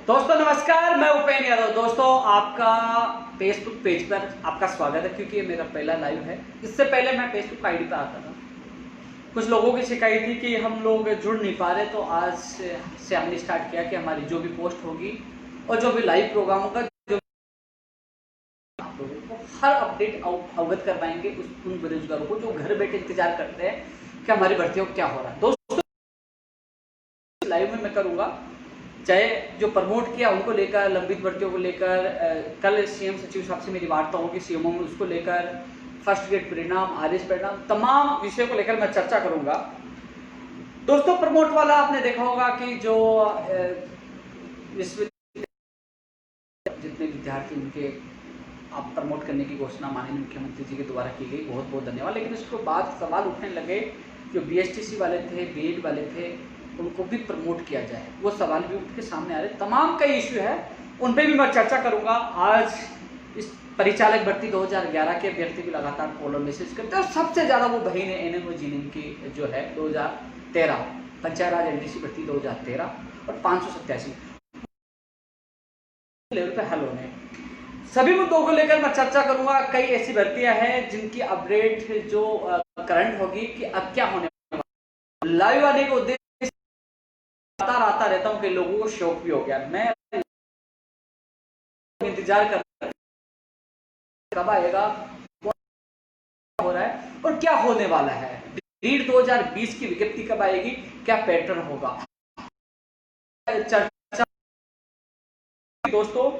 दोस्तों नमस्कार, मैं उपेंद्र यादव। दोस्तों आपका फेसबुक पेज पर आपका स्वागत है, क्योंकि ये मेरा पहला लाइव है। इससे पहले मैं फेसबुक आईडी पर आता था। कुछ लोगों की शिकायत थी कि हम लोग जुड़ नहीं पा रहे, तो आज से हमने स्टार्ट किया कि हमारी जो भी पोस्ट होगी और जो भी लाइव प्रोग्राम होगा, जो आप लोगों को हर अपडेट अवगत करवाएंगे उन बेरोजगारों को जो घर बैठे इंतजार करते हैं कि हमारी भर्तियों क्या हो रहा है। दोस्तों लाइव में मैं करूँगा, चाहे जो प्रमोट किया उनको लेकर, लंबित भर्तियों को लेकर, कल सीएम सचिव साहब से मेरी वार्ता होगी सीएमओ में, उसको लेकर, फर्स्ट ग्रेड परिणाम, आरएस परिणाम, तमाम विषयों को लेकर मैं चर्चा करूंगा। दोस्तों प्रमोट वाला आपने देखा होगा कि जो जितने विद्यार्थी उनके आप प्रमोट करने की घोषणा माननीय मुख्यमंत्री जी के द्वारा की गई, बहुत बहुत धन्यवाद। लेकिन उसके बाद सवाल उठने लगे, जो बीएसटीसी वाले थे, बीएड वाले थे, उनको भी प्रमोट किया जाए, वो सवाल भी उठ के सामने आ रहे। तमाम कई इश्यू है, उन पर भी मैं चर्चा करूंगा। आज इस परिचालक भर्ती 2011 के अभ्यर्थी भी लगातार कॉल और मैसेज करते हैं, और सबसे ज़्यादा वो बहन है एनएम जीएनएम की जो है 2013 पंचायत राज एनडीसी भर्ती 2013 और 587 लेवल पे हल होने। सभी मुद्दों को लेकर मैं चर्चा करूंगा। कई ऐसी भर्तियां हैं जिनकी अपडेट जो करंट होगी कि अब क्या होने वाला। लाइव आने के उद्देश्य आता रहता हूं कि लोगों को शौक भी हो गया। मैं इंतजार कर कब आएगा, हो रहा है और क्या होने वाला है। नीट 2020 की विज्ञप्ति कब आएगी, क्या पैटर्न होगा, चर्चा। दोस्तों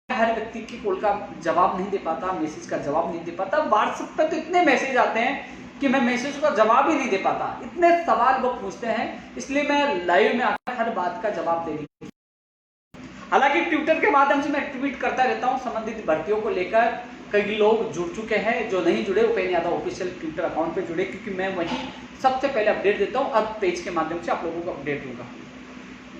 हर व्यक्ति की कॉल का जवाब नहीं दे पाता, मैसेज का जवाब नहीं दे पाता। व्हाट्सएप पर तो इतने मैसेज आते हैं कि मैं मैसेज का जवाब ही नहीं दे पाता, इतने सवाल वो पूछते हैं। इसलिए मैं लाइव में आकर हर बात का जवाब दे दी। हालांकि ट्विटर के माध्यम से मैं ट्वीट करता रहता हूं संबंधित भर्तियों को लेकर। कई लोग जुड़ चुके हैं, जो नहीं जुड़े Upendra Yadav official Twitter account पे जुड़े, क्योंकि मैं वहीं सबसे पहले अपडेट देता हूं। अब पेज के माध्यम से आप लोगों को अपडेट दूंगा।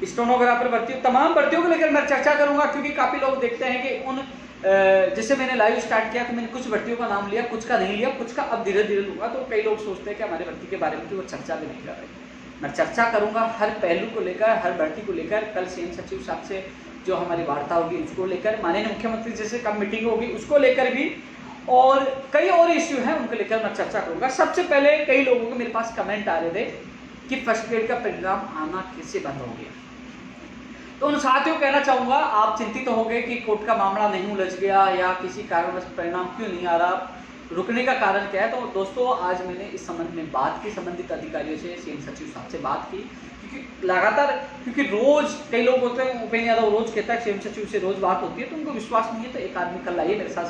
स्टेनोग्राफर भर्ती, तमाम भर्तियों को लेकर मैं चर्चा करूंगा, क्योंकि काफी लोग देखते हैं कि उन जैसे मैंने लाइव स्टार्ट किया तो मैंने कुछ भर्तियों का नाम लिया, कुछ का नहीं लिया, कुछ का अब धीरे धीरे लूंगा। तो कई लोग सोचते हैं कि हमारे भर्ती के बारे में कि वो चर्चा भी नहीं कर रहे। मैं चर्चा करूंगा हर पहलू को लेकर, हर भर्ती को लेकर। कल सीएम सचिव साहब से जो हमारी वार्ता होगी उसको लेकर, माननीय मुख्यमंत्री जी से कब मीटिंग होगी उसको लेकर भी, और कई और इश्यू हैं उनको लेकर मैं चर्चा करूंगा। सबसे पहले कई लोगों के मेरे पास कमेंट आ रहे थे कि फर्स्ट ग्रेड का परिणाम आना कैसे बंद हो गया। तो उन साथियों को कहना चाहूंगा, आप चिंतित हो गए कि कोर्ट का मामला नहीं उलझ गया या किसी कारणवश परिणाम क्यों नहीं आ रहा, रुकने का कारण क्या है। तो दोस्तों आज मैंने इस संबंध में बात की, संबंधित अधिकारियों से, सीएम सचिव साहब से बात की, क्योंकि लगातार, क्योंकि रोज कई लोग होते हैं, उपेंद्र यादव रोज कहता है सीएम सचिव से रोज बात होती है, तो उनको विश्वास नहीं है। तो एक आदमी कल आइए मेरे साथ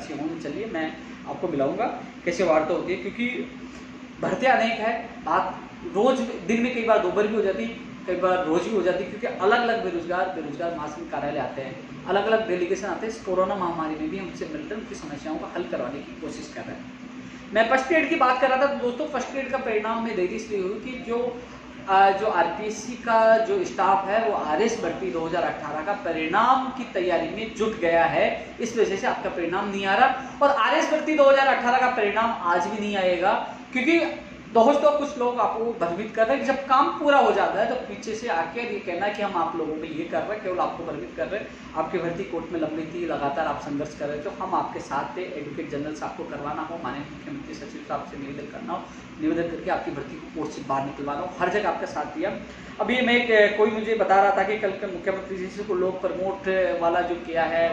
सीएमओ में, चलिए मैं आपको मिलाऊंगा कैसे वार्ता होती है। क्योंकि भर्तियां अनेक है, बात रोज दिन में कई बार दोपहर भी हो जाती, कई बार रोज भी हो जाती, क्योंकि अलग अलग बेरोजगार महासंघ कार्यालय आते हैं, अलग अलग डेलीगेशन आते हैं। इस कोरोना महामारी में भी हमसे मिलकर उनकी समस्याओं का हल करवाने की कोशिश कर रहे हैं। मैं फर्स्ट ग्रेड की बात कर रहा था। दोस्तों फर्स्ट ग्रेड का परिणाम में देरी इसलिए हुई कि जो आरपीएससी का जो स्टाफ है वो आरएस भर्ती 2018 का परिणाम की तैयारी में जुट गया है, इस वजह से आपका परिणाम नहीं आ रहा। और आरएस भर्ती 2018 का परिणाम आज भी नहीं आएगा, क्योंकि दोस्तों कुछ लोग आपको भ्रमित कर रहे हैं कि जब काम पूरा हो जाता है तो पीछे से आके ये कहना है कि हम आप लोगों पे ये कर रहे हैं, केवल आपको भ्रमित कर रहे हैं। आपकी भर्ती कोर्ट में लंबी थी, लगातार आप संघर्ष कर रहे थे, तो हम आपके साथ थे। एडवोकेट जनरल साहब को करवाना हो, माननीय मुख्यमंत्री सचिव साहब से निवेदन करना हो, निवेदन करके आपकी भर्ती को कोर्ट से बाहर निकलवाना हो, हर जगह आपका साथ दिया। अभी मैं कोई मुझे बता रहा था कि कल के मुख्यमंत्री जी से को लोग प्रमोट वाला जो किया है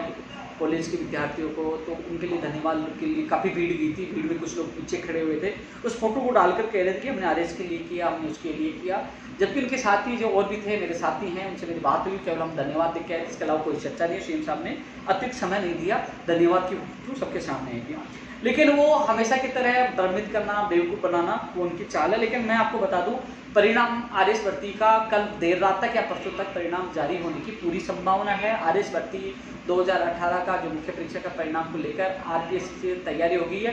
कॉलेज के विद्यार्थियों को, तो उनके लिए धन्यवाद के लिए काफ़ी भीड़ गई थी। भीड़ में कुछ लोग पीछे खड़े हुए थे, उस फोटो को डालकर कह रहे थे कि हमने आरएस के लिए किया, हमने उसके लिए किया, जबकि उनके साथी जो और भी थे, मेरे साथी हैं, उनसे मेरी बात हुई, केवल हम धन्यवाद देख के आए, इसके अलावा कोई चर्चा नहीं। सीएम साहब ने अतिरिक्त समय नहीं दिया, धन्यवाद की सबके सामने है किया। लेकिन वो हमेशा की तरह भ्रमित करना, बेवकूफ़ बनाना वो उनकी चाल है। लेकिन मैं आपको बता दूं, परिणाम आरएस भर्ती का कल देर रात तक या परसों तक परिणाम जारी होने की पूरी संभावना है। आरएस भर्ती 2018 का जो मुख्य परीक्षा का परिणाम को लेकर आरपीएससी से तैयारी हो गई है।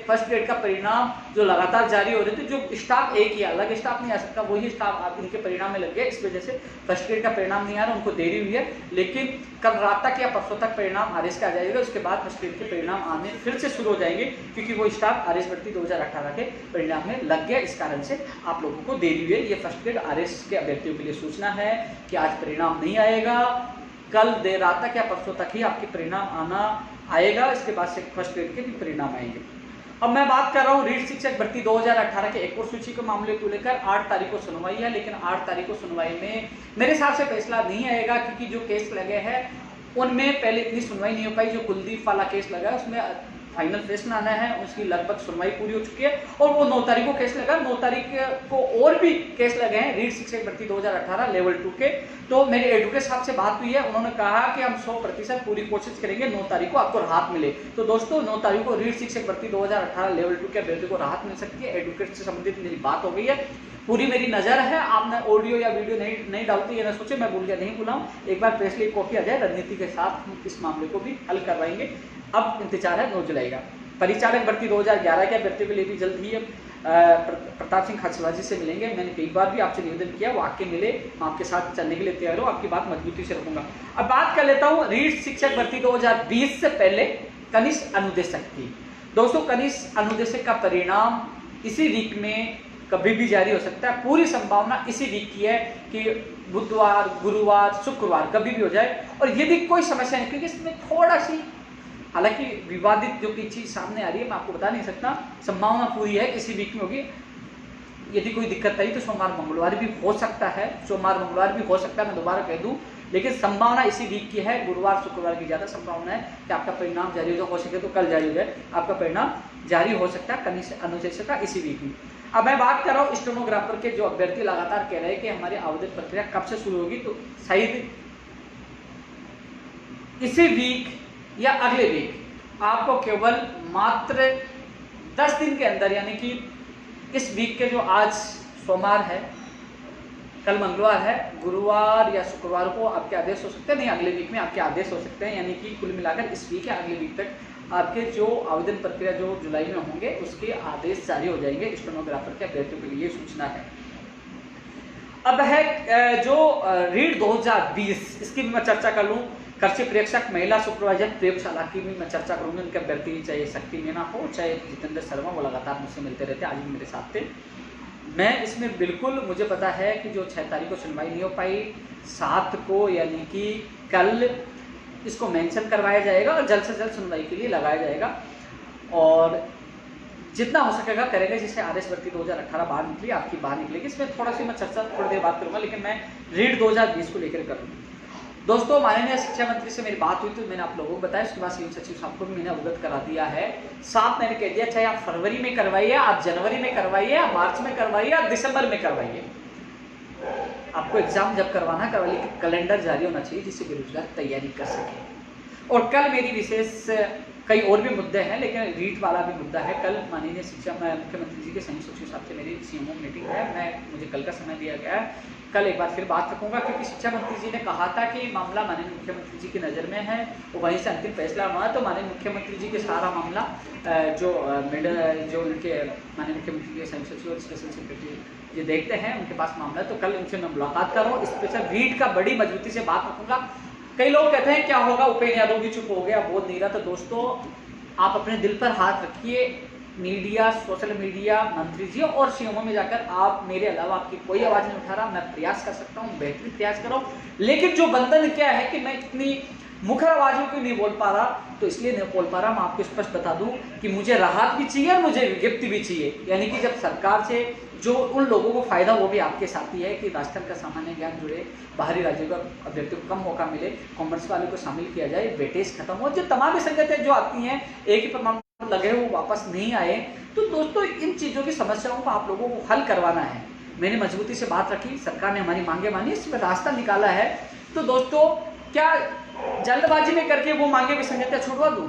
फर्स्ट ग्रेड का परिणाम जो लगातार जारी हो रहे थे, जो स्टाफ एक ही अलग स्टाफ नहीं आ सकता, वही स्टाफ आप इनके परिणाम में लग गया, इस वजह से फर्स्ट ग्रेड का परिणाम नहीं आ रहा, उनको देरी हुई है। लेकिन कल रात तक या परसों तक परिणाम आरएस का आ जाएगा, उसके बाद फर्स्ट ग्रेड के परिणाम आने फिर से शुरू हो जाएंगे, क्योंकि वो स्टाफ आरएस भर्ती 2018 के परिणाम में लग गया। इस कारण से आप लोगों को देरी हुई है। ये फर्स्ट ग्रेड आरएस के अभ्यर्थियों के लिए सूचना है कि आज परिणाम नहीं आएगा, कल देर रात तक या परसों तक ही आपके परिणाम आना आएगा। इसके बाद से फर्स्ट ग्रेड के भी परिणाम आएंगे। अब मैं बात कर रहा हूँ रीट शिक्षक भर्ती 2018 के एक और सूची के मामले को लेकर। 8 तारीख को सुनवाई है, लेकिन 8 तारीख को सुनवाई में मेरे हिसाब से फैसला नहीं आएगा, क्योंकि जो केस लगे हैं उनमें पहले इतनी सुनवाई नहीं हो पाई। जो कुलदीप वाला केस लगा उसमें फाइनल फैसला आना है, उसकी लगभग सुनवाई पूरी हो चुकी है और वो 9 तारीख को केस लगा। 9 तारीख को और भी केस लगे हैं रीट शिक्षक भर्ती 2018 लेवल 2 के। तो मेरे एडवोकेट साहब से बात हुई है, उन्होंने कहा कि हम 100% पूरी कोशिश करेंगे 9 तारीख को आपको राहत मिले। तो दोस्तों 9 तारीख को रीट शिक्षक भर्ती 2018 लेवल 2 के अभ्यर्थी को राहत मिल सकती है। एडवोकेट से संबंधित मेरी बात हो गई है, पूरी मेरी नजर है। आपने ऑडियो या वीडियो नहीं डालती है ना सोचे मैं भूल गया नहीं बुलाऊं। एक बार प्रेस लीक कॉपी आ जाए, रणनीति के साथ हम इस मामले को भी हल करवाएंगे। अब इंतजार है 9 जुलाई का। परिचालक भर्ती 2011 के अभ्यर्थियों के लिए भी जल्द ही प्रताप सिंह खाचला जी से मिलेंगे। मैंने कई बार भी आपसे निवेदन किया, वो आके मिले, मैं आपके साथ चलने के लिए तैयार हूँ, आपकी बात मजबूती से रखूंगा। अब बात कर लेता हूँ रीट शिक्षक भर्ती 2020 से पहले कनिष्ठ अनुदेशक की। दोस्तों कनिष्ठ अनुदेशक का परिणाम इसी वीक में कभी भी जारी हो सकता है। पूरी संभावना इसी वीक की है कि बुधवार, गुरुवार, शुक्रवार कभी भी हो जाए। और यदि कोई समस्या नहीं, क्योंकि इसमें थोड़ा सी हालांकि विवादित जो की चीज सामने आ रही है मैं आपको बता नहीं सकता, संभावना पूरी है इसी वीक में होगी। यदि कोई दिक्कत आई तो सोमवार मंगलवार भी हो सकता है, सोमवार मंगलवार भी हो सकता है, मैं दोबारा कह दूं, लेकिन संभावना इसी वीक की है। गुरुवार शुक्रवार की ज्यादा संभावना है कि आपका परिणाम जारी हो सके तो कल जारी हो जाए, आपका परिणाम जारी हो सकता है कनिष्ठ अनुदेशक का इसी वीक में। अब मैं बात कर रहा हूँ स्टेनोग्राफर के, जो अभ्यर्थी लगातार कह रहे हैं कि हमारी आवेदन प्रक्रिया कब से शुरू होगी, तो शायद इसी वीक या अगले वीक आपको केवल मात्र 10 दिन के अंदर, यानी कि इस वीक के जो आज सोमवार है, कल मंगलवार है, गुरुवार या शुक्रवार को आपके आदेश हो सकते हैं, नहीं अगले वीक में आपके आदेश हो सकते हैं। यानी कि कुल मिलाकर इस वीक या अगले वीक तक आपके जो आवेदन प्रक्रिया जो जुलाई में होंगे उसके आदेश जारी हो जाएंगे स्टेनोग्राफर के अभ्यर्थियों के लिए, सूचना है। अब है जो रीट 2020, इसकी भी मैं चर्चा कर लूँ। कृषि प्रेक्षक महिला सुपरवाइजर प्रयोगशाला की भी मैं चर्चा करूंगी। उनके अभ्यर्थी चाहे शक्ति मीना हो चाहे जितेंद्र शर्मा, वो लगातार मुझसे मिलते रहते हैं, आज भी मेरे साथ थे। मैं इसमें बिल्कुल, मुझे पता है कि जो 6 तारीख को सुनवाई नहीं हो पाई, 7 को यानी कि कल इसको मेंशन करवाया जाएगा और जल्द से जल्द सुनवाई के लिए लगाया जाएगा और जितना हो सकेगा करेगा, जिससे आरएस भर्ती 2018 बाहर निकली, आपकी बाहर निकलेगी। इसमें थोड़ा सी मैं चर्चा थोड़ी देर बात करूंगा, लेकिन मैं रीट 2020 को लेकर करूँगा। दोस्तों माननीय शिक्षा मंत्री से मेरी बात हुई तो मैंने आप लोगों को बताया, उसके बाद सीएम सचिव साहब को भी मैंने अवगत करा दिया है। साफ मैंने कह दिया, चाहे आप फरवरी में करवाइए, आप जनवरी में करवाइए, आप मार्च में करवाइए, आप दिसंबर में करवाइए, आपको एग्जाम जब करवाना करवाइए, कैलेंडर जारी होना चाहिए जिससे बेरोजगार तैयारी कर सके। और कल मेरी विशेष कई और भी मुद्दे हैं, लेकिन रीट वाला भी मुद्दा है। कल माननीय शिक्षा मुख्यमंत्री जी के संयुक्त सचिव साहब से मेरी सीएमओ मीटिंग है, मुझे कल का समय दिया गया है। कल एक बार फिर बात रखूंगा, क्योंकि शिक्षा मंत्री जी ने कहा था कि मामला माननीय मुख्यमंत्री जी की नज़र में है, वो वहीं से अंतिम फैसला हुआ है। तो माननीय मुख्यमंत्री जी के सारा मामला जो उनके माननीय मुख्यमंत्री के संयुक्त सचिव और स्पेशल सेक्रेटरी ये देखते हैं, उनके पास मामला। तो कल उनसे मैं मुलाकात कर रहा हूँ, स्पेशल रीट का बड़ी मजबूती से बात रखूंगा। कई लोग कहते हैं क्या होगा, उपेंद्र यादव भी चुप हो गया, बोल नहीं रहा। तो दोस्तों आप अपने दिल पर हाथ रखिए, मीडिया, सोशल मीडिया, मंत्री जी और सीएमओ में जाकर आप, मेरे अलावा आपकी कोई आवाज़ नहीं उठा रहा। मैं प्रयास कर सकता हूँ, बेहतरीन प्रयास करो, लेकिन जो बंधन क्या है कि मैं इतनी मुखर आवाज़ों को नहीं बोल पा रहा, तो इसलिए नहीं बोल पा रहा। मैं आपको स्पष्ट बता दूं कि मुझे राहत भी चाहिए और मुझे विज्ञप्ति भी चाहिए। यानी कि जब सरकार से जो उन लोगों को फायदा, वो भी आपके साथ ही है कि राजस्थान का सामान्य ज्ञान जुड़े, बाहरी राज्यों का अभ्यर्थियों को कम मौका मिले, कॉमर्स वाले को शामिल किया जाए, वेटेज खत्म हो, जो तमाम संगतें जो आती हैं एक ही प्रमाण लगे वो वापस नहीं आए। तो दोस्तों इन चीज़ों की समस्याओं को आप लोगों को हल करवाना है। मैंने मजबूती से बात रखी, सरकार ने हमारी मांगे मानी, इसमें रास्ता निकाला है। तो दोस्तों क्या जल्दबाजी में करके वो मांगे विसंगतियां छुड़वा दूं?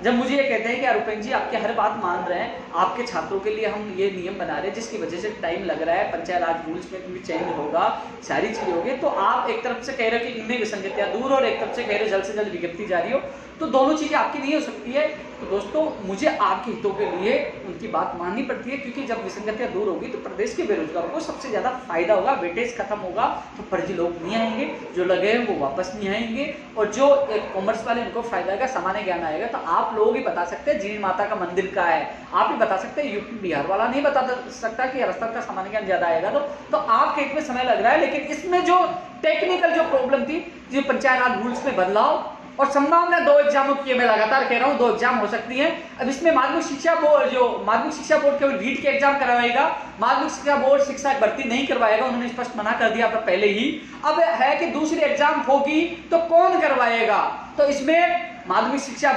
जब मुझे ये कहते हैं कि रूपेंद्र जी आपकी हर बात मान रहे हैं, आपके छात्रों के लिए हम ये नियम बना रहे हैं जिसकी वजह से टाइम लग रहा है, पंचायत राज रूल्स में भी चेंज होगा, सारी चीज़ें होगी, तो आप एक तरफ से कह रहे हो कि इनमें विसंगतियां दूर और एक तरफ से कह रहे हो जल्द से जल्द विज्ञप्ति जारी हो, तो दोनों चीज़ें आपकी नहीं हो सकती है। तो दोस्तों मुझे आपके हितों के लिए उनकी बात माननी पड़ती है, क्योंकि जब विसंगतियां दूर होगी तो प्रदेश के बेरोजगारों को सबसे ज़्यादा फायदा होगा, वेटेज खत्म होगा, तो फर्जी लोग नहीं आएंगे, जो लगे हैं वो वापस नहीं आएंगे, और जो कॉमर्स वाले उनको फायदा आएगा, सामान्य ज्ञान आएगा। तो आप लोग ही बता सकते हैं जीण माता का मंदिर कहाँ है, आप ही बता सकते हैं, यूपी बिहार वाला नहीं बता सकता कि राजस्थान का सामान्य ज्ञान ज़्यादा आएगा। तो आपके एक में समय लग रहा है, लेकिन इसमें जो टेक्निकल जो प्रॉब्लम थी, जो पंचायत राज रूल्स में बदलाव और संभावना 2 एग्जामों की, मैं लगातार कह रहा हूं 2 एग्जाम हो सकती हैं। अब इसमें माध्यमिक शिक्षा बोर्ड केवल रीट के एग्जाम करवाएगा, माध्यमिक शिक्षा बोर्ड शिक्षा भर्ती नहीं करवाएगा, उन्होंने स्पष्ट मना कर दिया पहले ही। अब है कि दूसरी एग्जाम होगी तो कौन करवाएगा, तो इसमें माध्यमिक शिक्षा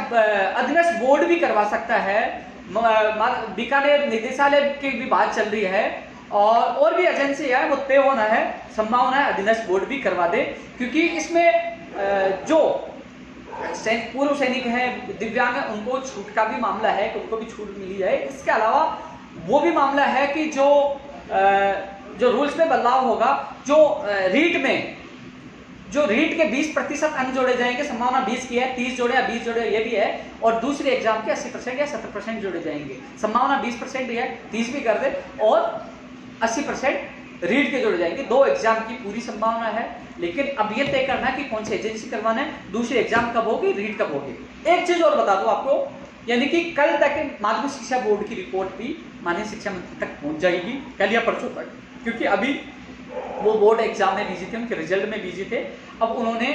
अधीनस्थ बोर्ड भी करवा सकता है, बीकानेर निदेशालय की भी बात चल रही है, और भी एजेंसी है, वो तय होना है, संभावना है अधीनस्थ बोर्ड भी करवा दे, क्योंकि इसमें जो पूर्व सैनिक हैं, दिव्यांग हैं, उनको छूट का भी मामला है कि उनको भी छूट मिली जाए। इसके अलावा वो भी मामला है कि जो रूल्स में बदलाव होगा, जो रीट के 20% अंक जोड़े जाएंगे, संभावना 20 की है, 30 जोड़े या 20 जोड़े ये भी है, और दूसरे एग्जाम के 80% या 70% जोड़े जाएंगे, संभावना 20% है, 30 भी कर दे, और 80% रीट के जोड़े जाएंगे। 2 एग्जाम की पूरी संभावना है, लेकिन अब ये तय करना है कि कौन सी एजेंसी करवाना है, दूसरी एग्जाम कब होगी, रीट कब होगी। एक चीज और बता दूं आपको, यानी कि कल तक माध्यमिक शिक्षा बोर्ड की रिपोर्ट भी माननीय शिक्षा मंत्री तक पहुंच जाएगी, कल या परसों तक, क्योंकि अभी वो बोर्ड एग्जाम में बिजी थे, उनके रिजल्ट में बिजी थे। अब उन्होंने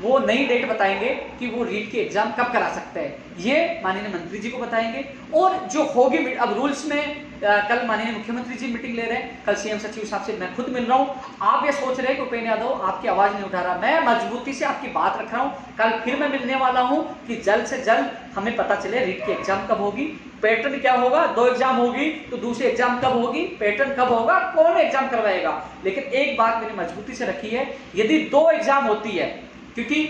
वो नई डेट बताएंगे कि वो रीट के एग्जाम कब करा सकते हैं, ये माननीय मंत्री जी को बताएंगे। और जो होगी, अब रूल्स में कल माननीय मुख्यमंत्री जी मीटिंग ले रहे हैं, कल सीएम सचिव साहब से मैं खुद मिल रहा हूं। आप ये सोच रहे हैं कि उपेंद्र यादव आपकी आवाज नहीं उठा रहा, मैं मजबूती से आपकी बात रख रहा हूं। कल फिर मैं मिलने वाला हूं कि जल्द से जल्द हमें पता चले रीट की एग्जाम कब होगी, पैटर्न क्या होगा, 2 एग्जाम होगी तो दूसरी एग्जाम कब होगी, पैटर्न कब होगा, कौन एग्जाम करवाएगा। लेकिन एक बात मैंने मजबूती से रखी है, यदि 2 एग्जाम होती है, क्योंकि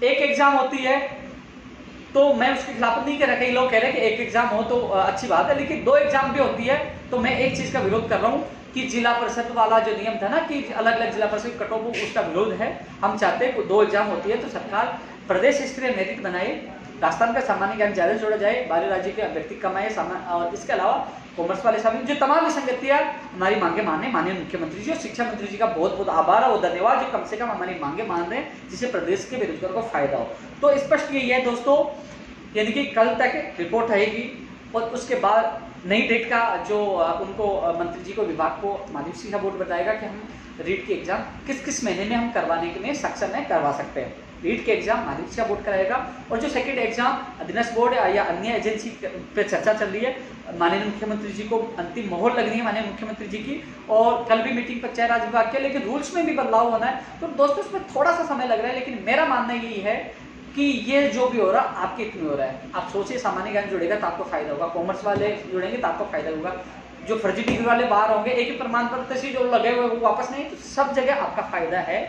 एक एग्जाम होती है तो मैं उसके खिलाफ नहीं कह रहा, कई लोग कह रहे हैं कि एक एग्जाम हो तो अच्छी बात है, लेकिन 2 एग्जाम भी होती है तो मैं एक चीज का विरोध कर रहा हूं कि जिला परिषद वाला जो नियम था ना कि अलग अलग जिला परिषद कट ऑफ, उसका विरोध है। हम चाहते हैं कि 2 एग्जाम होती है तो सरकार प्रदेश स्तरीय मेरिट बनाए, राजस्थान का सामान्य ज्ञान ज्यादा जोड़ा जाए, बाहरी राज्य के अभ्यर्थी कमाए, और इसके अलावा कॉमर्स वाले शामिल, जो तमाम विसंगतियां हमारी मांगे माने माननीय मुख्यमंत्री जी और शिक्षा मंत्री जी का बहुत बहुत आभार और धन्यवाद, जो कम से कम हमारी मांगे मान रहे हैं, जिससे प्रदेश के बेरोजगारों को फायदा हो। तो स्पष्ट यही है दोस्तों, यानी कि कल तक रिपोर्ट आएगी और उसके बाद नई डेट का जो उनको मंत्री जी को, विभाग को माध्यमिक शिक्षा बोर्ड बताएगा कि हम रीट की एग्जाम किस किस महीने में हम करवाने के लिए सक्षम है, करवा सकते हैं। रीट के एग्जाम माध्यमिक शिक्षा बोर्ड कराएगा, और जो सेकंड एग्जाम अधीनस्थ बोर्ड या अन्य एजेंसी पे चर्चा चल रही है, माननीय मुख्यमंत्री जी को अंतिम मोहर लगनी है माननीय मुख्यमंत्री जी की, और कल भी मीटिंग पंचायत राज विभाग की, लेकिन रूल्स में भी बदलाव होना है। तो दोस्तों इसमें थोड़ा सा समय लग रहा है, लेकिन मेरा मानना यही है कि ये जो भी हो रहा आपके हित में हो रहा है। आप सोचिए, सामान्य ज्ञान जुड़ेगा तो आपको फायदा होगा, कॉमर्स वाले जुड़ेंगे तो आपको फायदा होगा, जो फर्जी डिग्री वाले बाहर होंगे, एक ही प्रमाण पत्र से जो लगे हुए वो वापस नहीं, तो सब जगह आपका फायदा है।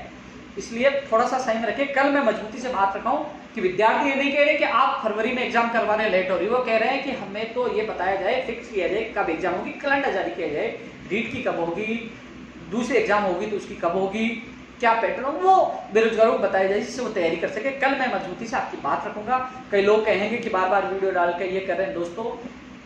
इसलिए थोड़ा सा सही में रखिए। कल मैं मजबूती से बात रखा हूँ कि विद्यार्थी ये नहीं कह रहे कि आप फरवरी में एग्जाम करवाने लेट हो रही, वो कह रहे हैं कि हमें तो ये बताया जाए, फिक्स किया जाए कब एग्जाम होगी, कैलेंडर जारी किया जाए, रीट की कब होगी, दूसरी एग्जाम होगी तो उसकी कब होगी, क्या पैटर्न हो, वो बेरोजगारों को बताया जाए जिससे वो तैयारी कर सके। कल मैं मजबूती से आपकी बात रखूंगा। कई लोग कहेंगे कि बार बार वीडियो डाल के ये कर रहे हैं। दोस्तों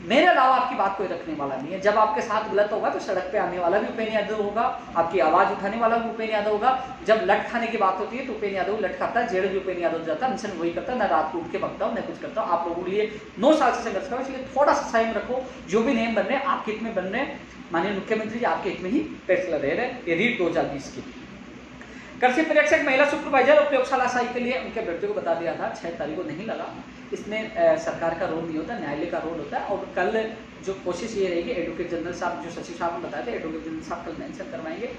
मेरे अलावा आपकी बात कोई रखने वाला नहीं है। जब आपके साथ गलत होगा तो सड़क पे आने वाला भी उपेंद्र यादव होगा, आपकी आवाज उठाने वाला भी उपेंद्र यादव होगा। जब लट खाने की बात होती है तो उपेंद्र यादव लट खाता है, जेल भी उपेंद्र यादव जाता है, मिशन वही करता है, न रात को उठ के भगता हूँ न कुछ करता हूँ। आप लोगों के लिए 9 साल से संघर्ष करो, इसलिए थोड़ा सा संयम रखो। जो भी नियम बन रहे हैं आपके हित में बन रहे हैं, माननीय मुख्यमंत्री जी आपके हित में ही फैसला ले रहे हैं। ये रीट 2020 की कृषि परीक्षक महिला सुपरवाइजर और प्रयोगशाला सहायक के लिए उनके अभ्यर्थियों को बता दिया था, 6 तारीख को नहीं लगा। इसमें सरकार का रोल नहीं होता, न्यायालय का रोल होता है। और कल जो कोशिश ये रहेगी, एडवोकेट जनरल साहब जो सचिव साहब ने बताया था, एडवोकेट जनरल साहब कल मेंशन करवाएंगे।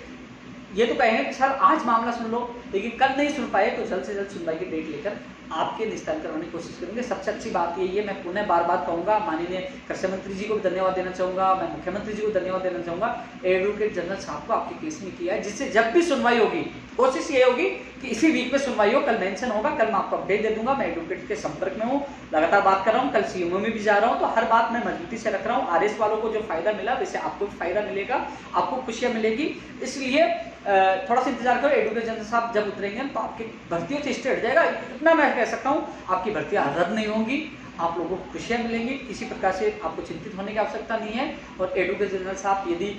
ये तो कहेंगे कि सर आज मामला सुन लो, लेकिन कल नहीं सुन पाए तो जल्द से जल्द सुनवाई की डेट लेकर आपके निस्तारण करवाने की कोशिश करेंगे। सबसे अच्छी बात यही है, मैं पुनः बार बार कहूँगा, माननीय कृषि मंत्री जी को भी धन्यवाद देना चाहूँगा, मैं मुख्यमंत्री जी को धन्यवाद देना चाहूँगा, एडवोकेट जनरल साहब को आपके केस में किया है, जिससे जब भी सुनवाई होगी कोशिश ये होगी कि इसी वीक में सुनवाई हो। कल मेंशन होगा, कल मैं आपको अपडेट दे दूंगा। मैं एडवोकेट के संपर्क में हूँ, लगातार बात कर रहा हूँ, कल सीएमओ में भी जा रहा हूँ, तो हर बात मैं मजबूती से रख रहा हूँ। आरएस वालों को जो फायदा मिला वैसे आपको भी फायदा मिलेगा, आपको खुशियाँ मिलेगी। इसलिए थोड़ा सा इंतजार करो, एडवोकेट जनरल साहब जब उतरेंगे तो आपकी भर्तियों से स्टे हट जाएगा। इतना मैं कह सकता हूँ, आपकी भर्तियाँ रद्द नहीं होंगी, आप लोगों को खुशियाँ मिलेंगी, किसी प्रकार से आपको चिंतित होने की आवश्यकता नहीं है। और एडवोकेट जनरल साहब यदि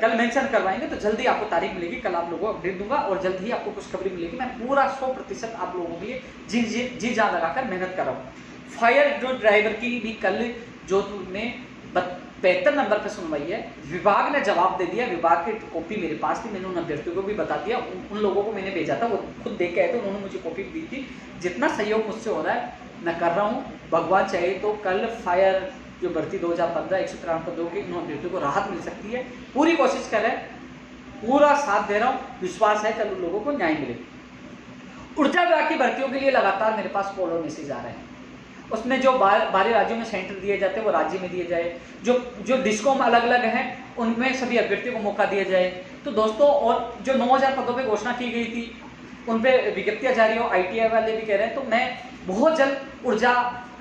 कल मेंशन करवाएंगे तो जल्दी आपको तारीख मिलेगी, कल आप लोगों को अपडेट दूंगा और जल्द ही आपको खुशखबरी मिलेगी। मैं पूरा 100% आप लोगों के लिए जी जान लगाकर मेहनत कर रहा हूँ। फायर जो ड्राइवर की भी कल जोधपुर में 75 नंबर पर सुनवाई है, विभाग ने जवाब दे दिया। विभाग की कॉपी मेरे पास थी, मैंने उन अभ्यर्थियों को भी बता दिया, उन लोगों को मैंने भेजा था, वो खुद देख के आए थे, उन्होंने मुझे कॉपी दी थी। जितना सहयोग मुझसे हो रहा है मैं कर रहा हूँ। भगवान चाहे तो कल फायर जो भर्ती 2015 193 पदों की उन अभ्यर्थियों को राहत मिल सकती है। पूरी कोशिश करें, पूरा साथ दे रहा हूँ, विश्वास है कल उन लोगों को न्याय मिलेगा। ऊर्जा विभाग की भर्तियों के लिए लगातार मेरे पास कॉल और मैसेज आ रहे हैं। उसमें जो बाहरी राज्यों में सेंटर दिए जाते हैं वो राज्य में दिए जाए, जो डिस्कॉम अलग अलग हैं उनमें सभी अभ्यर्थियों को मौका दिया जाए। तो दोस्तों, और जो 9000 पदों पे घोषणा की गई थी उन पे विज्ञप्तियां जारी हो, ITI वाले भी कह रहे हैं। तो मैं बहुत जल्द ऊर्जा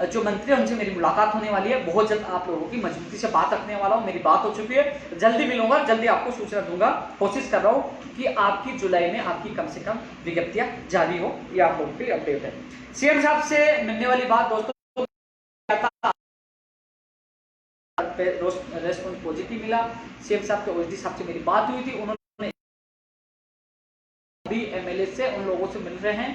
जो मंत्री है उनसे मेरी मुलाकात होने वाली है, बहुत जल्द आप लोगों की मजबूती से बात रखने वाला हूँ। मेरी बात हो चुकी है, जल्दी मिलूंगा, जल्दी आपको सूचना दूंगा। कोशिश कर रहा हूँ कि आपकी जुलाई में आपकी कम से कम विज्ञप्तियां जारी हो, ये आप लोगों की अपडेट है। CM साहब से मिलने वाली बात दोस्तों रेस्पॉन्स पॉजिटिव मिला। CM साहब के OSD साहब से मेरी बात हुई थी, उन्होंने अभी MLA से उन लोगों से मिल रहे हैं,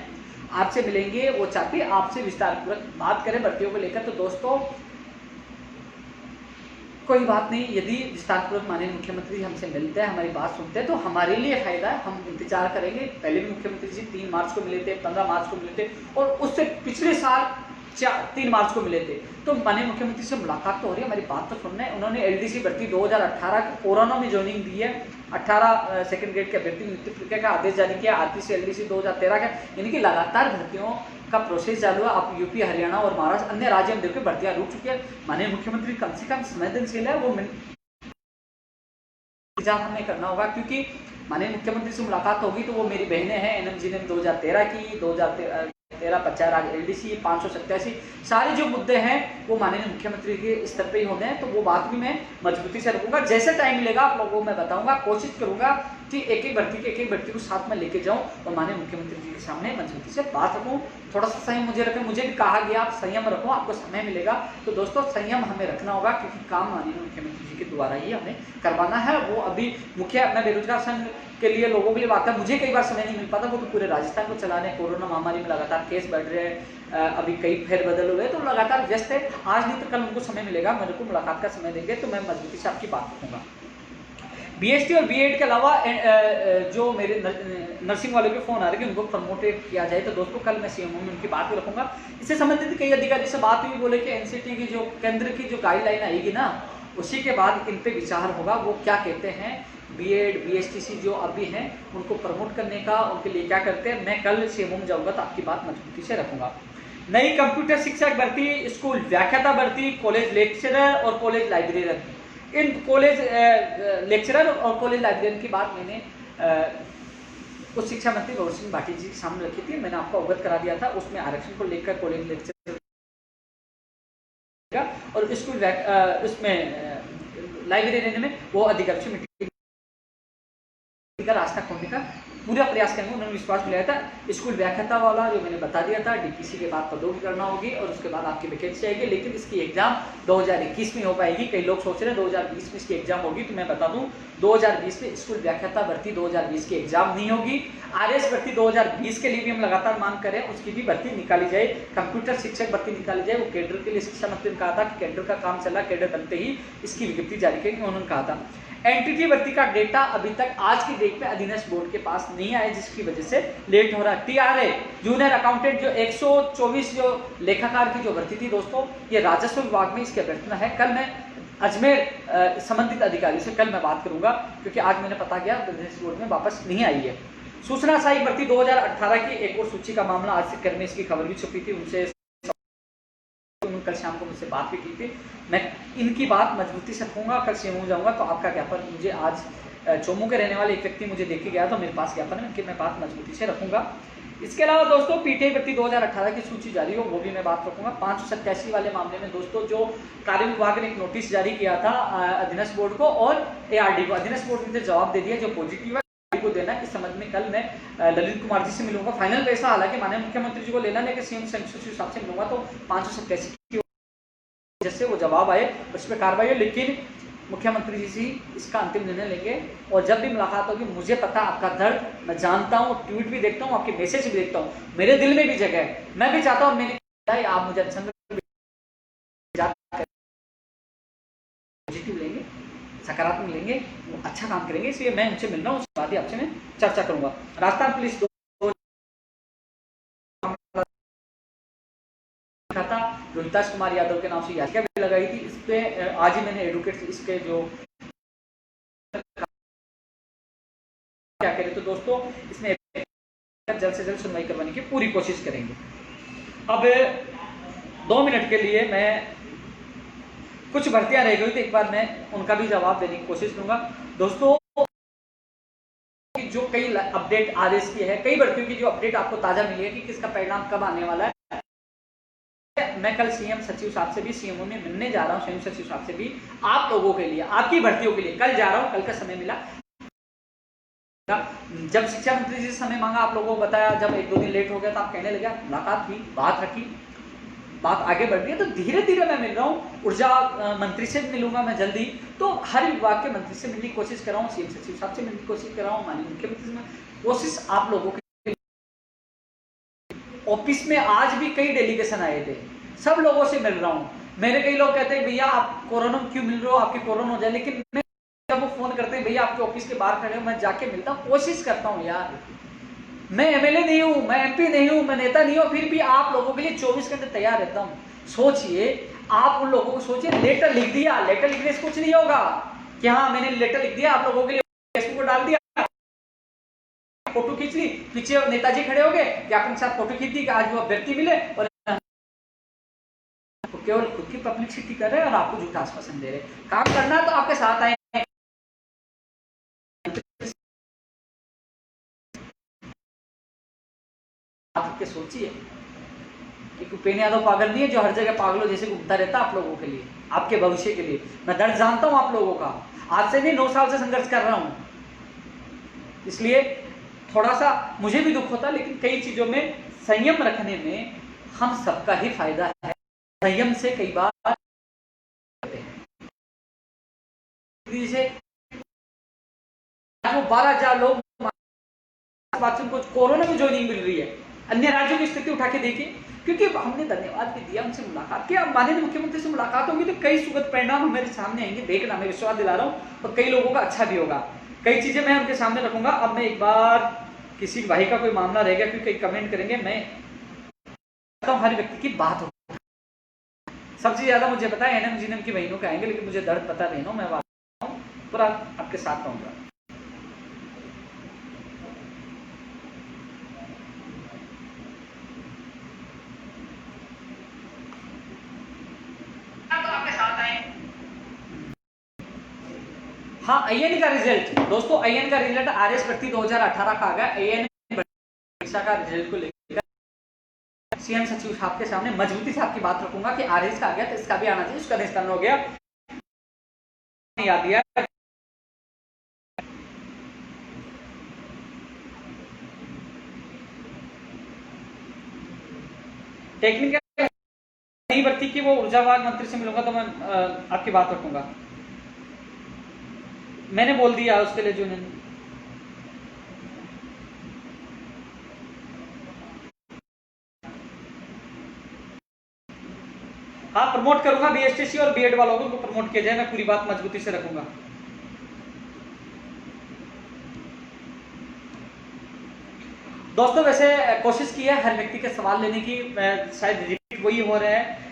आपसे मिलेंगे, वो चाहते हैं आपसे विस्तार पूर्वक बात करें भर्तियों को लेकर। तो दोस्तों कोई बात नहीं, यदि विस्तार पूर्वक माननीय मुख्यमंत्री हमसे मिलते हैं, हमारी बात सुनते हैं तो हमारे लिए फायदा है, हम इंतजार करेंगे। पहले भी मुख्यमंत्री जी 3 मार्च को मिले थे, 15 मार्च को मिले थे और उससे पिछले साल 3 मार्च को मिले थे। तो माननीय मुख्यमंत्री से मुलाकात तो हो रही है, हमारी बात तो सुन रहे हैं। उन्होंने LDC भर्ती 2018 कोरोना में ज्वाइनिंग दी है, 18 सेकंड ग्रेड के अभ्यर्थी नियुक्ति प्रक्रिया का आदेश जारी किया। आरती से LDC 2013 का, यानी कि लगातार भर्तियों का प्रोसेस चालू है। आप यूपी, हरियाणा और महाराष्ट्र अन्य राज्यों में देखिए भर्तियां रुक चुकी है। माननीय मुख्यमंत्री कम से कम संवेदनशील है, वो इंतजार हमें करना होगा, क्योंकि माननीय मुख्यमंत्री से मुलाकात होगी तो वो मेरी बहनें हैं। NMG ने 2013 की, 2013 50 आज LDC 587 सारे जो मुद्दे हैं वो माननीय मुख्यमंत्री के स्तर पे ही होने हैं। तो वो बात भी मैं मजबूती से रखूंगा, जैसे टाइम मिलेगा आप लोगों को मैं बताऊंगा। कोशिश करूंगा कि एक एक भर्ती को साथ में लेके जाऊं और माननीय मुख्यमंत्री जी के सामने मजबूती से बात रखूं। थोड़ा सा संयम मुझे रखें, मुझे भी कहा गया आप संयम रखो, आपको समय मिलेगा। तो दोस्तों संयम हमें रखना होगा, क्योंकि काम माननीय मुख्यमंत्री जी के द्वारा ही हमें करवाना है। वो अभी मैं बेरोजगार संघ के लिए लोगों के लिए बात है, मुझे कई बार समय नहीं मिल पाता, वो तो पूरे राजस्थान को चलाने, कोरोना महामारी में लगातार केस बढ़ रहे हैं, अभी कई फेरबदल हुए, तो लगातार व्यस्त है। आज नहीं तो कल उनको समय मिलेगा, मेरे को मुलाकात का समय देंगे तो मैं मजबूती से आपकी बात रखूंगा। BST और B.Ed के अलावा जो मेरे नर्सिंग वालों के फ़ोन आ रहे हैं उनको प्रमोटेड किया जाए, तो दोस्तों कल मैं CMO में उनकी बात भी रखूंगा। इससे संबंधित कई अधिकारी से बात हुई, बोले कि NCT की जो केंद्र की जो गाइडलाइन आएगी ना, उसी के बाद इन पे विचार होगा। वो क्या कहते हैं, B.Ed BSTC जो अभी हैं उनको प्रमोट करने का, उनके लिए क्या करते हैं, मैं कल CMO में जाऊँगा तो आपकी बात मजबूती से रखूँगा। नई कंप्यूटर शिक्षक भर्ती, स्कूल व्याख्याता भर्ती, कॉलेज लेक्चरर और college librarian, in college lecturer और कॉलेज लाइब्रेरियन की बात मैंने उच्च शिक्षा मंत्री गौर सिंह भाटी जी के सामने रखी थी, मैंने आपको अवगत करा दिया था। उसमें आरक्षण को लेकर कॉलेज लेक्चरर और स्कूल उसमें लाइब्रेरियन में वो अधिकारी से मीटिंग का रास्ता खोलने का पूरा प्रयास करेंगे। उन्होंने विश्वास दिलाया था। स्कूल व्याख्याता वाला जो मैंने बता दिया था, DPC के बाद पदों की गणना होगी और उसके बाद आपकी वैकेंसी आएगी, लेकिन इसकी एग्जाम 2021 में हो पाएगी। कई लोग सोच रहे हैं 2020 में इसकी एग्जाम होगी, तो मैं बता दूं 2020 में स्कूल व्याख्याता भर्ती 2020 की एग्जाम नहीं होगी। RS भर्ती 2020 के लिए भी हम लगातार मांग करें, उसकी भी भर्ती निकाली जाए। कंप्यूटर शिक्षक भर्ती निकाली जाए, वो कैडर के लिए शिक्षा मंत्री ने कहा था कि कैडर का काम चला, कैडर बनते ही इसकी विज्ञप्ति जारी करेंगे, उन्होंने कहा था। एंटिटी भर्ती का डेटा अभी तक आज की डेट में अधीनस्थ बोर्ड के पास नहीं आया, जिसकी वजह से लेट हो रहा है। TRA जूनियर अकाउंटेंट जो 124 जो लेखाकार की जो भर्ती थी दोस्तों, ये राजस्व विभाग में इसकी अभ्यर्थना है। कल मैं अजमेर संबंधित अधिकारी से कल मैं बात करूंगा, क्योंकि आज मैंने पता किया अधीनस्थ बोर्ड में वापस नहीं आई है। सूचना सहायक भर्ती 2018 की एक और सूची का मामला आज से करने इसकी खबर भी छुपी थी, उनसे कल शाम को मुझसे बात भी की थी। मैं इनकी बात मजबूती से रखूंगा, कल CMO जाऊंगा तो आपका ज्ञापन मुझे आज चोमू के रहने वाले एक व्यक्ति मुझे देख के गया तो मेरे पास ज्ञापन है, उनकी मैं बात मजबूती से रखूंगा। इसके अलावा दोस्तों PTI भर्ती 2018 की सूची जारी हो, वो भी मैं बात रखूंगा। 587 वाले मामले में दोस्तों जो कार्य विभाग ने एक नोटिस जारी किया था अधीनस्थ बोर्ड को और ARD को, अधीनस्थ बोर्ड ने जवाब दे दिया जो पॉजिटिव है को देना। इस संबंध में कल मैं ललित कुमार जी से मिलूंगा। फाइनल पैसा हालांकि माननीय मुख्यमंत्री जी को लेना, लेकिन CM संसद से मिलूंगा तो 587 जैसे वो जवाब आए उस पर कार्रवाई हो, लेकिन मुख्यमंत्री जी से इसका अंतिम निर्णय लेंगे। और जब भी मुलाकात होगी, मुझे पता है आपका दर्द, मैं जानता हूँ, ट्वीट भी देखता हूँ, आपके मैसेज भी देखता हूँ, मेरे दिल में भी जगह है। मैं भी चाहता हूँ मैंने आप मुझे पॉजिटिव लेंगे, सकारात्मक लेंगे, अच्छा काम करेंगे, इसलिए मैं उनसे मिल रहा हूँ, उसके बाद ही आपसे मैं चर्चा करूंगा। राजस्थान पुलिस था रोहिताश कुमार यादव के नाम से याचिका भी लगाई थी। इस पे आज ही मैंने एडवोकेट इसके जो क्या करें, तो दोस्तों इसमें जल्द से जल्द सुनवाई करवाने की पूरी कोशिश करेंगे। अब 2 मिनट के लिए मैं कुछ भर्तियां रह गई थी, एक बार मैं उनका भी जवाब देने की कोशिश करूंगा। दोस्तों जो कई अपडेट आदेश की है, कई भर्तियों की जो अपडेट आपको ताजा मिली है कि किसका परिणाम कब आने वाला है, मैं कल सीएम सचिव साहब से भी, सीएमओ में मिलने जा रहा हूं, सीएम सचिव साहब से भी, आप लोगों के लिए, आपकी भर्तियों के लिए कल जा रहा हूं, कल का समय मिला। जब शिक्षा मंत्री जी से समय मांगा, आप लोगों को बताया, जब 1-2 दिन लेट हो गया तो आप कहने लगे, मुलाकात हुई, बात रखी, बात आगे बढ़ रही है, तो धीरे धीरे मैं मिल रहा हूँ। ऊर्जा मंत्री से मिलूंगा मैं जल्दी, तो हर विभाग के मंत्री से मिलने की कोशिश कर रहा हूँ, सीएम सचिव साहब से मिलने की कोशिश कर रहा हूँ, माननीय मुख्यमंत्री से कोशिश आप लोगों के। ऑफिस में आज भी कई डेलीगेशन आए थे, सब लोगों से मिल रहा हूँ। मेरे कई लोग कहते हैं भैया आप कोरोना में क्यों मिल रहे हो, आपकी कोरोना हो जाए, लेकिन मैं जब वो फोन करते हैं भैया आपके ऑफिस के बाहर खड़े हो, मैं जाके मिलता हूँ, कोशिश करता हूँ यार। मैं एमएलए नहीं हूँ, मैं एमपी नहीं हूँ, मैं नेता नहीं हूँ, फिर भी आप लोगों के लिए 24 घंटे तैयार रहता हूँ। सोचिए, आप उन लोगों को सोचिए, लेटर लिख दिया, लेटर लिखने से कुछ नहीं होगा कि हाँ मैंने लेटर लिख दिया आप लोगों के लिए, फेसबुक पर डाल दिया, फोटो खींच ली, पीछे नेताजी खड़े हो गए कि आपके साथ फोटो खींच दी कि आज वो अभ्यर्थी मिले, और केवल खुद की पब्लिसिटी कर रहे हैं और आपको झूठा आश्वासन दे रहे हैं। काम करना तो आपके साथ आए, आप सोचिए कि उपेंद्र यादव पागल नहीं है जो हर जगह पागलों जैसे घूमता रहता है आप लोगों के लिए, आपके भविष्य के लिए। मैं दर्द जानता हूं आप लोगों का, आज से नहीं 9 साल से संघर्ष कर रहा हूं, इसलिए थोड़ा सा मुझे भी दुख होता है, लेकिन कई चीजों में संयम रखने में हम सबका ही फायदा है। संयम से कई बार वो 12,000 लोग को कोरोना में ज्वाइनिंग मिल रही है, अन्य राज्यों की स्थिति उठा के देखिए, क्योंकि हमने धन्यवाद भी दिया, उनसे मुलाकात किया। माननीय मुख्यमंत्री से मुलाकात होगी तो कई सुखद परिणाम हमारे सामने आएंगे, देखना, मैं विश्वास दिला रहा हूँ, और कई लोगों का अच्छा भी होगा। कई चीजें मैं उनके सामने रखूंगा। अब मैं एक बार किसी भाई का कोई मामला रह गया, क्योंकि कमेंट करेंगे, मैं हर व्यक्ति की बात हो। सबसे ज्यादा मुझे पता है एनएम जीएनएम की बहनों के आएंगे, लेकिन मुझे दर्द पता बहनों, मैं पूरा आपके साथ रहूंगा। हाँ, आईएन का रिजल्ट दोस्तों, आईएन का रिजल्ट आरएस भर्ती 2018 का आ गया। आईएन परीक्षा का रिजल्ट को लेकर सीएम सचिव साहब के सामने मजबूती से आपकी बात रखूंगा कि आरएस का आ गया तो इसका भी आना चाहिए, उसका निष्कर्ण हो गया, याद दिया। टेक्निकल नहीं भर्ती की वो ऊर्जा विभाग मंत्री से मिलूंगा तो मैं आपकी बात रखूंगा, मैंने बोल दिया उसके लिए जो नहीं। हाँ, प्रमोट करूंगा, बीएसटीसी और बीएड वालों को प्रमोट किया जाए, मैं पूरी बात मजबूती से रखूंगा। दोस्तों वैसे कोशिश की है हर व्यक्ति के सवाल लेने की, शायद रिपीट वही हो रहे हैं।